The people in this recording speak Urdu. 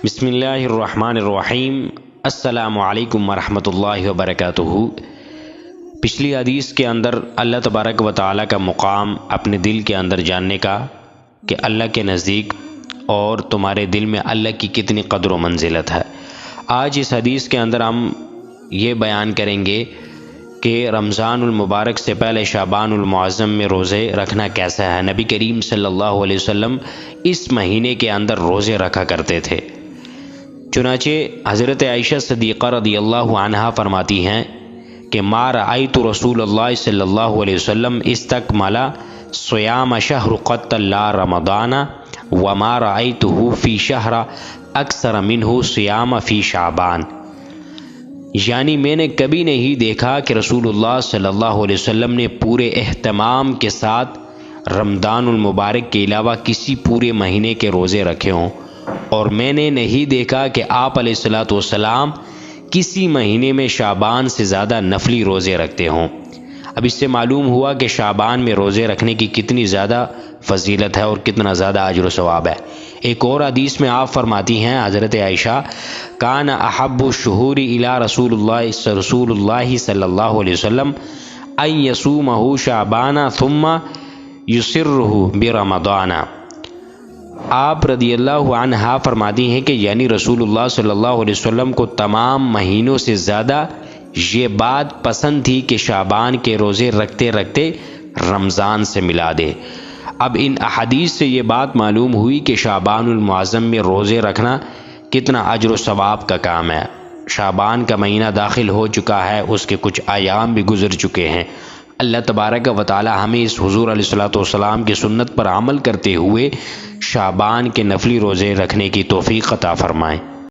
بسم اللہ الرحمن الرحیم۔ السلام علیکم ورحمۃ اللہ وبرکاتہ۔ پچھلی حدیث کے اندر اللہ تبارک و تعالیٰ کا مقام اپنے دل کے اندر جاننے کا کہ اللہ کے نزدیک اور تمہارے دل میں اللہ کی کتنی قدر و منزلت ہے۔ آج اس حدیث کے اندر ہم یہ بیان کریں گے کہ رمضان المبارک سے پہلے شعبان المعظم میں روزے رکھنا کیسا ہے۔ نبی کریم صلی اللہ علیہ وسلم اس مہینے کے اندر روزے رکھا کرتے تھے۔ چنانچہ حضرت عائشہ صدیقہ رضی اللہ عنہا فرماتی ہیں کہ ما رأیت رسول اللہ صلی اللہ علیہ وسلم استکمل صیام شہر قط لا رمضان وما رأیتہ فی شہر اکثر منہ صیام فی شعبان، یعنی میں نے کبھی نہیں دیکھا کہ رسول اللہ صلی اللہ علیہ وسلم نے پورے اہتمام کے ساتھ رمضان المبارک کے علاوہ کسی پورے مہینے کے روزے رکھے ہوں، اور میں نے نہیں دیکھا کہ آپ علیہ الصلوۃ والسلام کسی مہینے میں شعبان سے زیادہ نفلی روزے رکھتے ہوں۔ اب اس سے معلوم ہوا کہ شعبان میں روزے رکھنے کی کتنی زیادہ فضیلت ہے اور کتنا زیادہ اجر و ثواب ہے۔ ایک اور حدیث میں آپ فرماتی ہیں حضرت عائشہ، کان احب الشہور الی رسول اللہ صلی اللہ علیہ وسلم ان یصومہ شعبان ثم یسرہ برمضان۔ آپ رضی اللہ عنہا فرماتی ہیں کہ یعنی رسول اللہ صلی اللہ علیہ وسلم کو تمام مہینوں سے زیادہ یہ بات پسند تھی کہ شعبان کے روزے رکھتے رکھتے رمضان سے ملا دے۔ اب ان احادیث سے یہ بات معلوم ہوئی کہ شعبان المعظم میں روزے رکھنا کتنا اجر و ثواب کا کام ہے۔ شعبان کا مہینہ داخل ہو چکا ہے، اس کے کچھ ایام بھی گزر چکے ہیں۔ اللہ تبارک و تعالی ہمیں اس حضور علیہ الصلوۃ والسلام کی سنت پر عمل کرتے ہوئے شعبان کے نفلی روزے رکھنے کی توفیق عطا فرمائیں۔